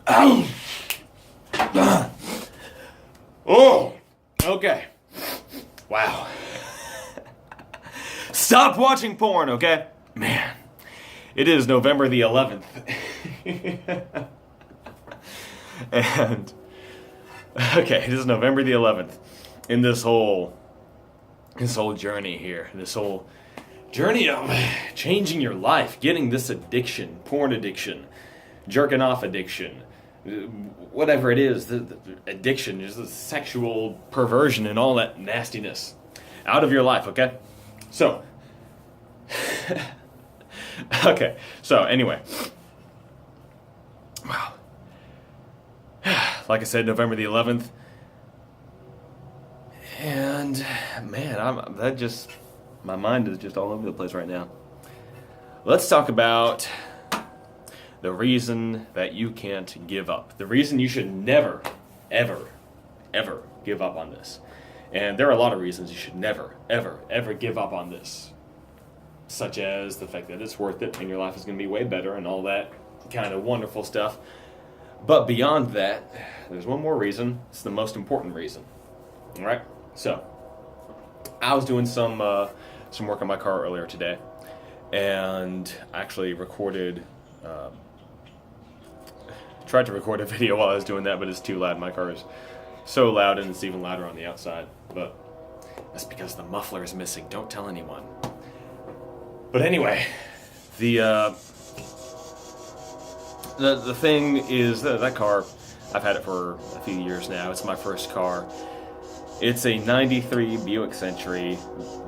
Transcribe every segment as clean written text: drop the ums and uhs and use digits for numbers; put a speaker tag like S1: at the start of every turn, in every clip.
S1: Oh, okay. Wow. Stop watching porn, okay? Man, it is November the 11th. And, okay, it is November the 11th. In this whole journey here, this whole journey of changing your life, getting this addiction, porn addiction, jerking off addiction, whatever it is, the addiction, just the sexual perversion and all that nastiness out of your life, okay? So, okay, so anyway, wow. Like I said, November the 11th, and man, my mind is just all over the place right now. Let's talk about the reason that you can't give up. The reason you should never, ever, ever give up on this. And there are a lot of reasons you should never, ever, ever give up on this. Such as the fact that it's worth it and your life is going to be way better and all that kind of wonderful stuff. But beyond that, there's one more reason. It's the most important reason. All right? So, I was doing some work on my car earlier today, and I actually tried to record a video while I was doing that, but it's too loud. My car is so loud, and it's even louder on the outside. But that's because the muffler is missing. Don't tell anyone. But anyway, the thing is that car, I've had it for a few years now. It's my first car. It's a 93 Buick Century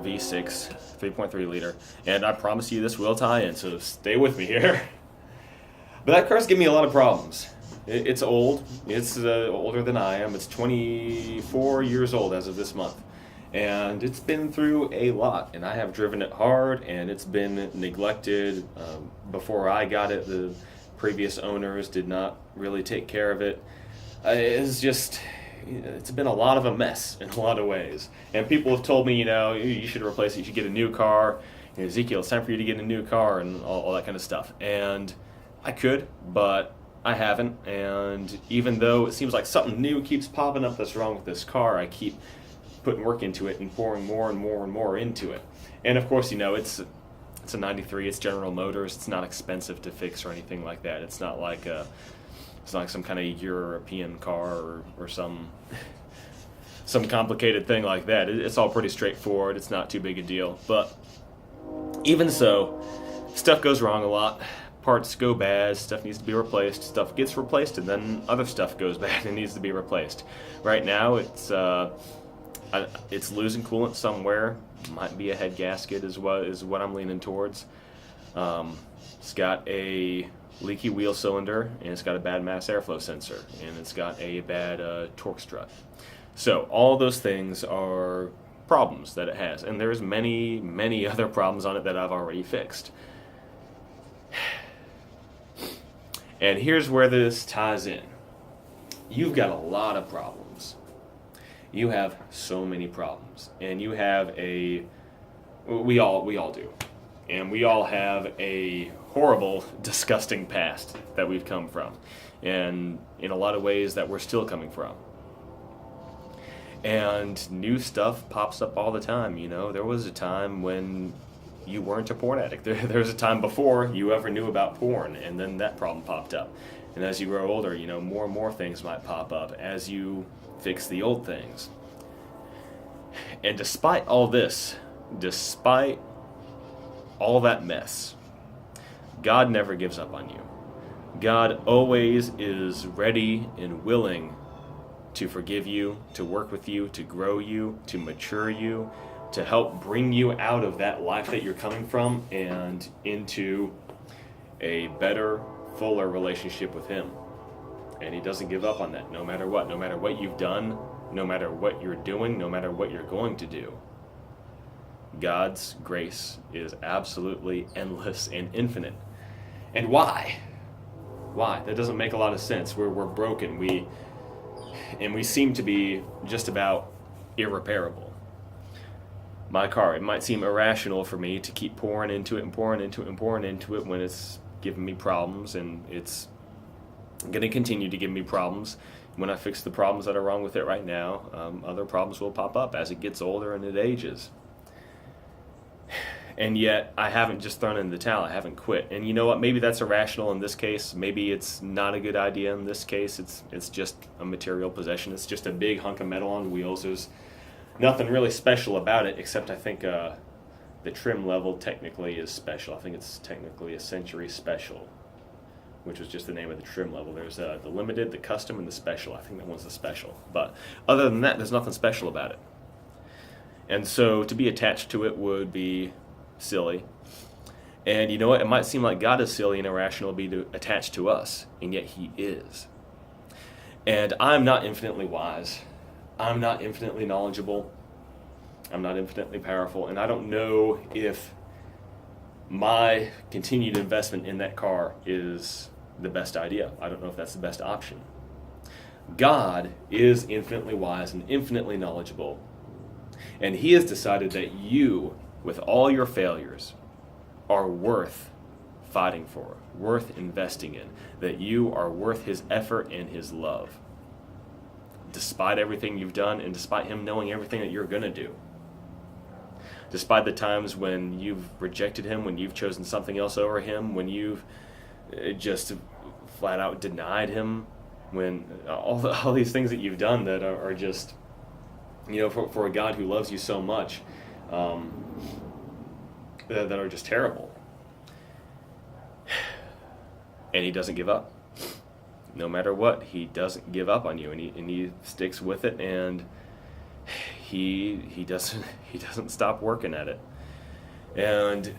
S1: V6, 3.3 liter, and I promise you this will tie in, so stay with me here. But that car's giving me a lot of problems. It's old. It's older than I am. It's 24 years old as of this month. And it's been through a lot, and I have driven it hard, and it's been neglected. Before I got it, the previous owners did not really take care of it. It's been a lot of a mess in a lot of ways. And people have told me, you should replace it, you should get a new car. Ezekiel, it's time for you to get a new car and all that kind of stuff. And I could, but I haven't. And even though it seems like something new keeps popping up that's wrong with this car, I keep putting work into it and pouring more and more and more into it. And of course, it's a 93, it's General Motors, it's not expensive to fix or anything like that. It's not like some kind of European car or some complicated thing like that. It's all pretty straightforward. It's not too big a deal. But even so, stuff goes wrong a lot. Parts go bad. Stuff needs to be replaced. Stuff gets replaced, and then other stuff goes bad and needs to be replaced. Right now, it's losing coolant somewhere. Might be a head gasket is what I'm leaning towards. It's got a leaky wheel cylinder, and it's got a bad mass airflow sensor, and it's got a bad torque strut. So all those things are problems that it has, and there's many, many other problems on it that I've already fixed. And here's where this ties in. You've got a lot of problems. You have so many problems, and you have we all do. And we all have a horrible, disgusting past that we've come from. And in a lot of ways that we're still coming from. And new stuff pops up all the time, There was a time when you weren't a porn addict. There was a time before you ever knew about porn, and then that problem popped up. And as you grow older, more and more things might pop up as you fix the old things. And despite all this, despite all that mess, God never gives up on you. God always is ready and willing to forgive you, to work with you, to grow you, to mature you, to help bring you out of that life that you're coming from and into a better, fuller relationship with Him. And He doesn't give up on that, no matter what you've done, no matter what you're doing, no matter what you're going to do. God's grace is absolutely endless and infinite. And why? Why? That doesn't make a lot of sense. We're broken. We seem to be just about irreparable. My car, it might seem irrational for me to keep pouring into it and pouring into it and pouring into it when it's giving me problems and it's going to continue to give me problems. When I fix the problems that are wrong with it right now, other problems will pop up as it gets older and it ages. And yet, I haven't just thrown in the towel. I haven't quit. And you know what? Maybe that's irrational in this case. Maybe it's not a good idea in this case. It's just a material possession. It's just a big hunk of metal on wheels. There's nothing really special about it, except I think the trim level technically is special. I think it's technically a Century Special, which was just the name of the trim level. There's the limited, the custom, and the special. I think that one's the special. But other than that, there's nothing special about it. And so to be attached to it would be silly. And you know what? It might seem like God is silly and irrational to be attached to us, and yet He is. And I'm not infinitely wise. I'm not infinitely knowledgeable. I'm not infinitely powerful. And I don't know if my continued investment in that car is the best idea. I don't know if that's the best option. God is infinitely wise and infinitely knowledgeable. And He has decided that you, with all your failures, are worth fighting for, worth investing in, that you are worth His effort and His love, despite everything you've done and despite Him knowing everything that you're going to do. Despite the times when you've rejected Him, when you've chosen something else over Him, when you've just flat out denied Him, when all these things that you've done that are just, for a God who loves you so much, that are just terrible. And He doesn't give up. No matter what, He doesn't give up on you, and he sticks with it, and he doesn't stop working at it. And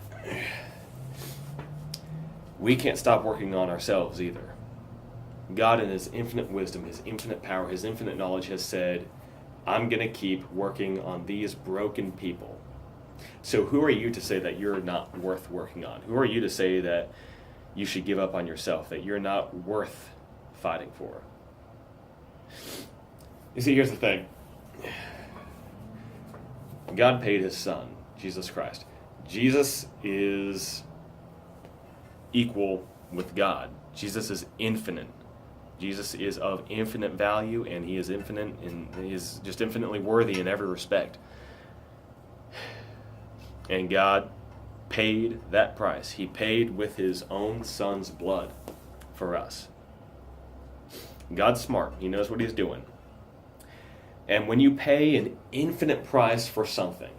S1: we can't stop working on ourselves either. God, in His infinite wisdom, His infinite power, His infinite knowledge, has said, I'm going to keep working on these broken people. So who are you to say that you're not worth working on? Who are you to say that you should give up on yourself, that you're not worth fighting for? You see, here's the thing. God paid His Son, Jesus Christ. Jesus is equal with God. Jesus is infinite. Jesus is of infinite value, and He is infinite, and He is just infinitely worthy in every respect. And God paid that price. He paid with His own Son's blood for us. God's smart. He knows what He's doing. And when you pay an infinite price for something,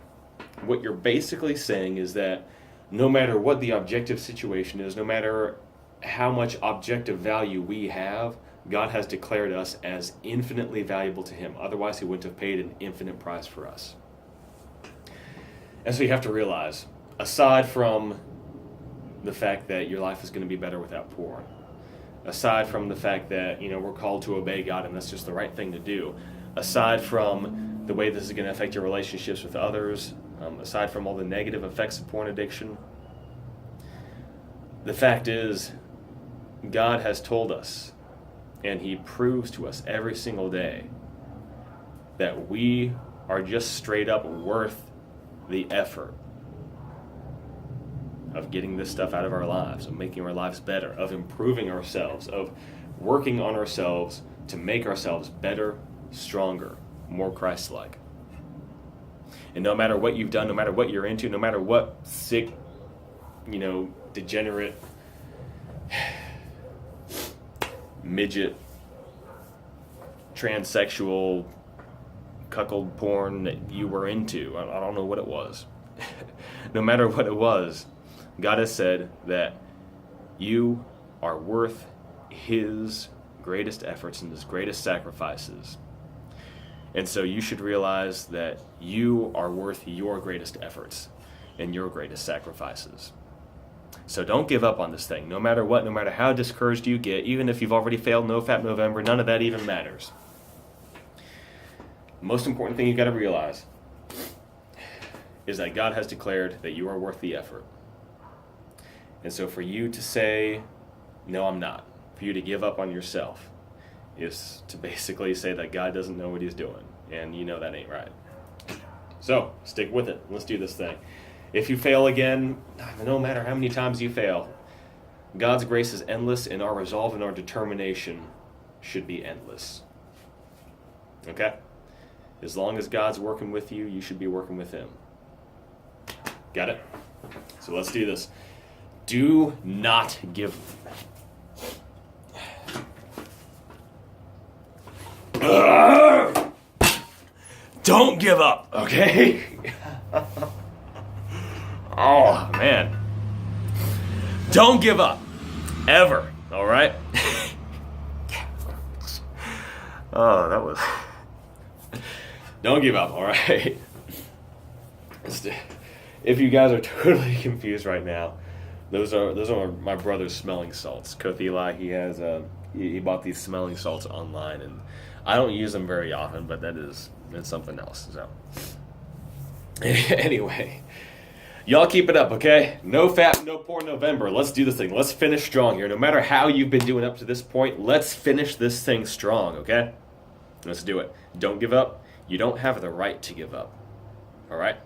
S1: what you're basically saying is that no matter what the objective situation is, no matter how much objective value we have, God has declared us as infinitely valuable to Him. Otherwise, He wouldn't have paid an infinite price for us. And so you have to realize, aside from the fact that your life is going to be better without porn, aside from the fact that, we're called to obey God and that's just the right thing to do, aside from the way this is going to affect your relationships with others, aside from all the negative effects of porn addiction, the fact is, God has told us, and He proves to us every single day, that we are just straight up worth the effort of getting this stuff out of our lives, of making our lives better, of improving ourselves, of working on ourselves to make ourselves better, stronger, more Christ-like. And no matter what you've done, no matter what you're into, no matter what sick, degenerate, midget, transsexual, cuckold porn that you were into, I don't know what it was. No matter what it was, God has said that you are worth His greatest efforts and His greatest sacrifices. And so you should realize that you are worth your greatest efforts and your greatest sacrifices. So don't give up on this thing. No matter what, no matter how discouraged you get, even if you've already failed Nofap November, none of that even matters. The most important thing you've got to realize is that God has declared that you are worth the effort. And so for you to say, no, I'm not, for you to give up on yourself, is to basically say that God doesn't know what He's doing. And you know that ain't right. So stick with it. Let's do this thing. If you fail again, no matter how many times you fail, God's grace is endless, and our resolve and our determination should be endless. Okay? As long as God's working with you, you should be working with Him. Got it? So let's do this. Do not give. Don't give up, okay? Oh, man. Don't give up. Ever, all right? Oh, that was... Don't give up, all right? If you guys are totally confused right now, those are my brother's smelling salts. Kotheli, he bought these smelling salts online, and I don't use them very often, but it's something else. So anyway, y'all keep it up, okay? No fap, no porn November. Let's do this thing. Let's finish strong here. No matter how you've been doing up to this point, let's finish this thing strong, okay? Let's do it. Don't give up. You don't have the right to give up. All right?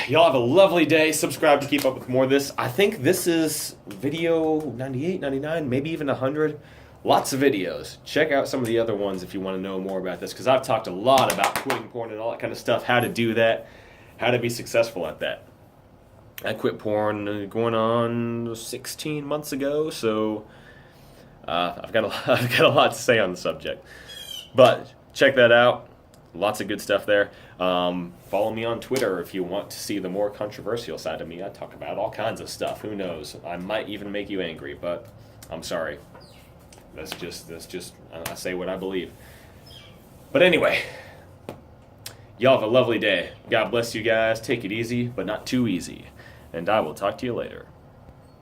S1: Y'all have a lovely day. Subscribe to keep up with more of this. I think this is video 98, 99, maybe even 100. Lots of videos. Check out some of the other ones if you want to know more about this, because I've talked a lot about quitting porn and all that kind of stuff, how to do that, how to be successful at that. I quit porn going on 16 months ago, so I've got a lot to say on the subject. But check that out. Lots of good stuff there. Follow me on Twitter if you want to see the more controversial side of me. I talk about all kinds of stuff. Who knows? I might even make you angry, but I'm sorry. That's just I say what I believe. But anyway, y'all have a lovely day. God bless you guys. Take it easy, but not too easy. And I will talk to you later.